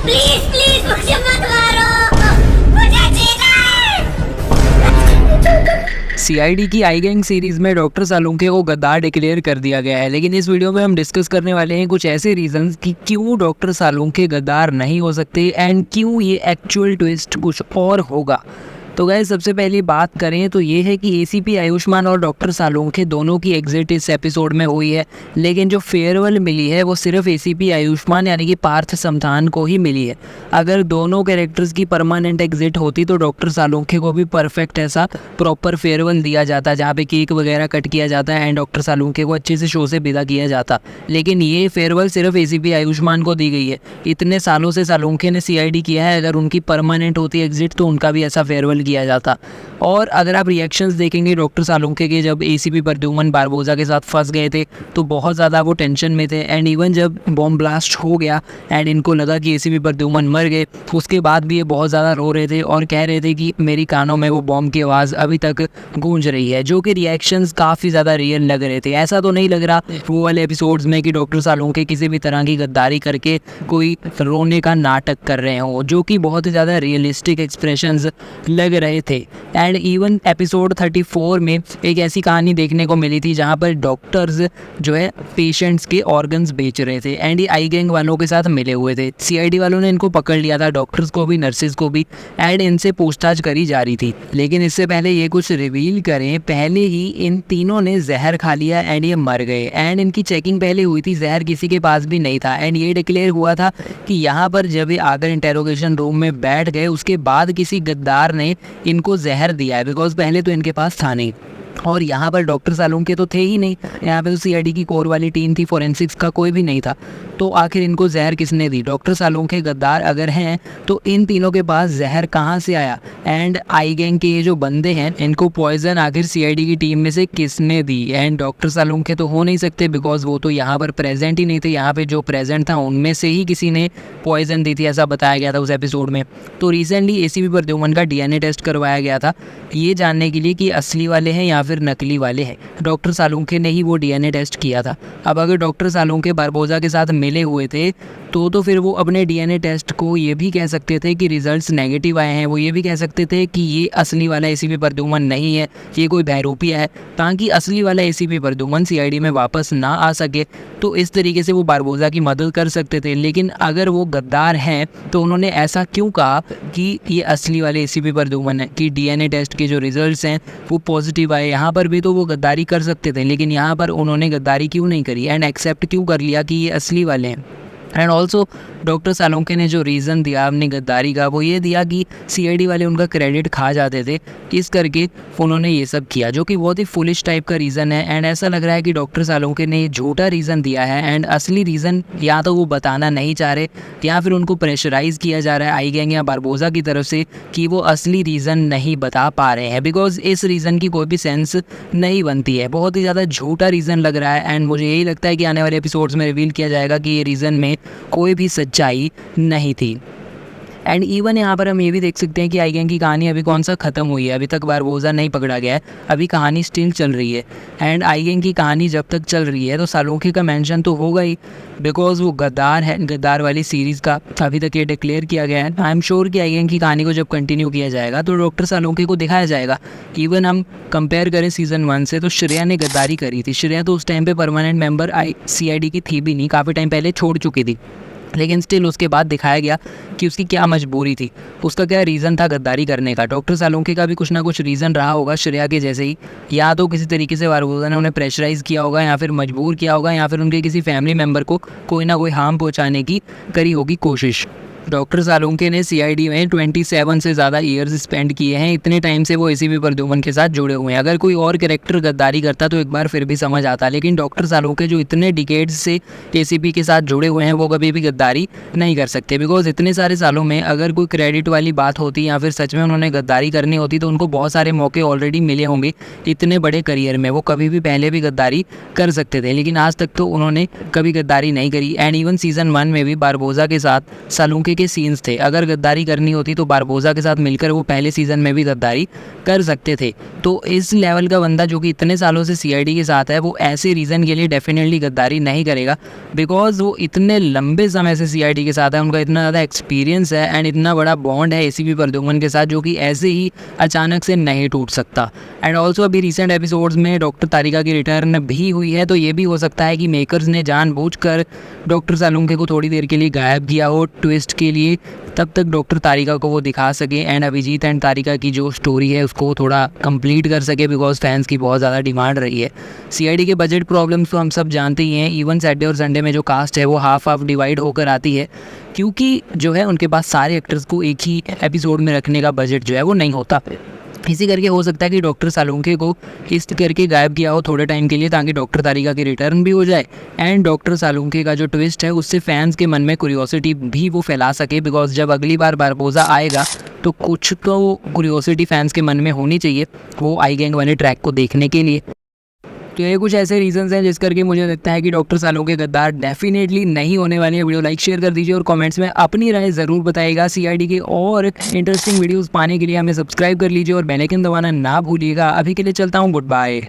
Please please मुझे मत मारो, मुझे जीना है। सीआईडी की आई गैंग सीरीज में डॉक्टर सालुंखे को गद्दार डिक्लेयर कर दिया गया है, लेकिन इस वीडियो में हम डिस्कस करने वाले हैं कुछ ऐसे रीजंस कि क्यों डॉक्टर सालुंखे गद्दार नहीं हो सकते एंड क्यों ये एक्चुअल ट्विस्ट कुछ और होगा। तो गाइस सबसे पहली बात करें तो ये है कि एसीपी आयुष्मान और डॉक्टर सालुंखे दोनों की एग्जिट इस एपिसोड में हुई है, लेकिन जो फेयरवेल मिली है वो सिर्फ एसीपी आयुष्मान यानी कि पार्थ समथान को ही मिली है। अगर दोनों कैरेक्टर्स की परमानेंट एग्जिट होती तो डॉक्टर सालुंखे को भी परफेक्ट ऐसा प्रॉपर फेयरवेल दिया जाता, जहाँ पे केक वगैरह कट किया जाता है एंड डॉक्टर सालुंखे को अच्छे से शो से विदा किया जाता। लेकिन ये फेयरवेल सिर्फ एसीपी आयुष्मान को दी गई है। इतने सालों से सालुंखे ने सीआईडी किया है, अगर उनकी परमानेंट होती एग्जिट तो उनका भी ऐसा फेयरवेल किया जाता। और अगर आप रिएक्शंस देखेंगे डॉक्टर सालुंखे के, जब एसीपी प्रद्युमन बारबोजा के साथ फंस गए थे तो बहुत ज़्यादा वो टेंशन में थे एंड इवन जब बॉम्ब ब्लास्ट हो गया एंड इनको लगा कि एसीपी प्रद्युमन मर गए, उसके बाद भी ये बहुत ज़्यादा रो रहे थे और कह रहे थे कि मेरी कानों में वो बॉम्ब की आवाज़ अभी तक गूंज रही है, जो कि रिएक्शंस काफ़ी ज़्यादा रियल लग रहे थे। ऐसा तो नहीं लग रहा वो वाले एपिसोड्स में कि डॉक्टर सालुंखे किसी भी तरह की गद्दारी करके कोई रोने का नाटक कर रहे हों, जो कि बहुत ही ज़्यादा रियलिस्टिक एक्सप्रेशंस लग रहे थे। एंड इवन एपिसोड 34 में एक ऐसी कहानी देखने को मिली थी जहाँ पर डॉक्टर्स जो है पेशेंट्स के ऑर्गन्स बेच रहे थे एंड ये आई गैंग वालों के साथ मिले हुए थे। सीआईडी वालों ने इनको पकड़ लिया था, डॉक्टर्स को भी नर्सेज को भी, एंड इनसे पूछताछ करी जा रही थी। लेकिन इससे पहले ये कुछ रिवील करें, पहले ही इन तीनों ने जहर खा लिया एंड ये मर गए एंड इनकी चेकिंग पहले हुई थी, जहर किसी के पास भी नहीं था एंड ये डिक्लेयर हुआ था कि यहाँ पर जब ये आकर इंटेरोगेशन रूम में बैठ गए उसके बाद किसी गद्दार ने इनको जहर दिया है, बिकॉज पहले तो इनके पास था नहीं। और यहाँ पर डॉक्टर सालुंखे तो थे ही नहीं, यहाँ पे तो सीआईडी की कोर वाली टीम थी, फोरेंसिक्स का कोई भी नहीं था। तो आखिर इनको जहर किसने दी? डॉक्टर सालुंखे गद्दार अगर हैं तो इन तीनों के पास जहर कहाँ से आया? एंड आई गैंग के ये जो बंदे हैं इनको पॉइजन आखिर सीआईडी की टीम में से किसने दी? एंड डॉक्टर सालुंखे तो हो नहीं सकते बिकॉज वो तो यहाँ पर प्रेजेंट ही नहीं थे। यहाँ पे जो प्रेजेंट था उनमें से ही किसी ने पॉइजन दी थी, ऐसा बताया गया था उस एपिसोड में। तो रिसेंटली एसीपी प्रद्युमन का डीएनए टेस्ट करवाया गया था ये जानने के लिए कि असली वाले हैं या फिर नकली वाले हैं। डॉक्टर सालुंखे ने ही वो डीएनए टेस्ट किया था। अब अगर डॉक्टर सालुंखे बारबोजा के साथ मिले हुए थे तो फिर वो अपने डीएनए टेस्ट को ये भी कह सकते थे कि रिजल्ट्स नेगेटिव आए हैं, वो ये भी कह सकते थे कि ये असली वाला एसीपी प्रद्युमन नहीं है, ये कोई बहरूपिया है, ताकि असली वाला एसीपी प्रद्युमन सीआईडी में वापस ना आ सके। तो इस तरीके से वो बारबोजा की मदद कर सकते थे। लेकिन अगर वो गद्दार हैं तो उन्होंने ऐसा क्यों कहा कि ये असली वाले एसीपी प्रद्युमन है, कि डीएनए टेस्ट के जो रिजल्ट्स हैं वो पॉजिटिव आए? यहाँ पर भी तो वो गद्दारी कर सकते थे, लेकिन यहाँ पर उन्होंने गद्दारी क्यों नहीं करी एंड एक्सेप्ट क्यों कर लिया कि ये असली वाले हैं? एंड ऑल्सो डॉक्टर सालुंखे ने जो रीज़न दिया अपनी गद्दारी का वो ये दिया कि सीआईडी वाले उनका क्रेडिट खा जाते थे, इस करके उन्होंने ये सब किया, जो कि बहुत ही फुलिश टाइप का रीज़न है। एंड ऐसा लग रहा है कि डॉक्टर सालुंखे ने झूठा रीज़न दिया है एंड असली रीज़न या तो वो बताना नहीं चाह रहे या फिर उनको प्रेशराइज़ किया जा रहा है आई गैंग या बारबोजा की तरफ से कि वो असली रीज़न नहीं बता पा रहे हैं, बिकॉज इस रीज़न की कोई भी सेंस नहीं बनती है। बहुत ही ज़्यादा झूठा रीज़न लग रहा है एंड मुझे यही लगता है कि आने वाले एपिसोड्स में रिवील किया जाएगा कि ये रीज़न में कोई भी सच्चाई नहीं थी। एंड इवन यहाँ पर हम ये भी देख सकते हैं कि आई गैंग की कहानी अभी कौन सा ख़त्म हुई है, अभी तक बारबोजा नहीं पकड़ा गया है, अभी कहानी स्टिल चल रही है। एंड आई गैंग की कहानी जब तक चल रही है तो सालुंखे का मेंशन तो होगा ही, बिकॉज वो गद्दार है। गद्दार वाली सीरीज़ का अभी तक ये डिक्लेयर किया गया है। आई एम श्योर कि आई गैंग की कहानी को जब कंटिन्यू किया जाएगा तो डॉक्टर सालुंखे को दिखाया जाएगा। इवन हम कंपेयर करें सीज़न 1 से तो श्रेया ने गद्दारी करी थी। श्रेया तो उस टाइम पर परमानेंट मेंबर सीआईडी की थी भी नहीं, काफ़ी टाइम पहले छोड़ चुकी थी, लेकिन स्टिल उसके बाद दिखाया गया कि उसकी क्या मजबूरी थी, उसका क्या रीज़न था गद्दारी करने का। डॉक्टर सालुंखे का भी कुछ ना कुछ रीज़न रहा होगा श्रेया के जैसे ही, या तो किसी तरीके से बारबोजा ने उन्हें प्रेशराइज़ किया होगा या फिर मजबूर किया होगा या फिर उनके किसी फैमिली मेम्बर को कोई ना कोई हार्म पहुँचाने की करी होगी कोशिश। डॉक्टर सालुंखे ने सीआईडी में 27 से ज़्यादा ईयर्स स्पेंड किए हैं। इतने टाइम से वो एसीपी प्रद्युमन के साथ जुड़े हुए हैं। अगर कोई और कैरेक्टर गद्दारी करता तो एक बार फिर भी समझ आता, लेकिन डॉक्टर सालुंखे जो इतने डिकेड्स से एसीपी के साथ जुड़े हुए हैं वो कभी भी गद्दारी नहीं कर सकते, बिकॉज इतने सारे सालों में अगर कोई क्रेडिट वाली बात होती या फिर सच में उन्होंने गद्दारी करनी होती तो उनको बहुत सारे मौके ऑलरेडी मिले होंगे इतने बड़े करियर में, वो कभी भी पहले भी गद्दारी कर सकते थे, लेकिन आज तक तो उन्होंने कभी गद्दारी नहीं करी। एंड इवन सीज़न 1 में भी बारबोजा के साथ सालुंखे के सीन्स थे। अगर गद्दारी करनी होती तो बारबोसा के साथ मिलकर वो पहले सीज़न में भी गद्दारी कर सकते थे। तो इस लेवल का बंदा जो कि इतने सालों से सीआईडी के साथ है, वो ऐसे रीज़न के लिए डेफिनेटली गद्दारी नहीं करेगा, बिकॉज वो इतने लंबे समय से सीआईडी के साथ है, उनका इतना ज़्यादा एक्सपीरियंस है एंड इतना बड़ा बॉन्ड है एसीपी प्रद्युम्न के साथ, जो कि ऐसे ही अचानक से नहीं टूट सकता। एंड ऑल्सो अभी रिसेंट एपिसोड्स में डॉक्टर तारिका की रिटर्न भी हुई है, तो ये भी हो सकता है कि मेकर्स ने जानबूझकर डॉक्टर सालुंखे को थोड़ी देर के लिए गायब किया हो ट्विस्ट के लिए, तब तक डॉक्टर तारिका को वो दिखा सके एंड अभिजीत एंड तारिका की जो स्टोरी है उसको थोड़ा कंप्लीट कर सके, बिकॉज फैंस की बहुत ज़्यादा डिमांड रही है। सीआईडी के बजट प्रॉब्लम्स तो हम सब जानते ही हैं। इवन सैटरडे और संडे में जो कास्ट है वो हाफ डिवाइड होकर आती है, क्योंकि जो है उनके पास सारे एक्टर्स को एक ही एपिसोड में रखने का बजट जो है वो नहीं होता। इसी करके हो सकता है कि डॉक्टर सालुंखे को इस करके गायब किया हो थोड़े टाइम के लिए, ताकि डॉक्टर तारिका की रिटर्न भी हो जाए एंड डॉक्टर सालुंखे का जो ट्विस्ट है उससे फैंस के मन में क्यूरियोसिटी भी वो फैला सके, बिकॉज जब अगली बार बारबोसा आएगा तो कुछ तो क्यूरियोसिटी फैंस के मन में होनी चाहिए वो आई गैंग वाले ट्रैक को देखने के लिए। तो ये कुछ ऐसे रीजंस हैं जिस करके मुझे लगता है कि डॉक्टर सालुंखे गद्दार डेफिनेटली नहीं होने वाली है। वीडियो लाइक शेयर कर दीजिए और कमेंट्स में अपनी राय ज़रूर बताइएगा। सीआईडी के और इंटरेस्टिंग वीडियोस पाने के लिए हमें सब्सक्राइब कर लीजिए और बेल आइकन दबाना ना भूलिएगा। अभी के लिए चलता हूँ, गुड बाय।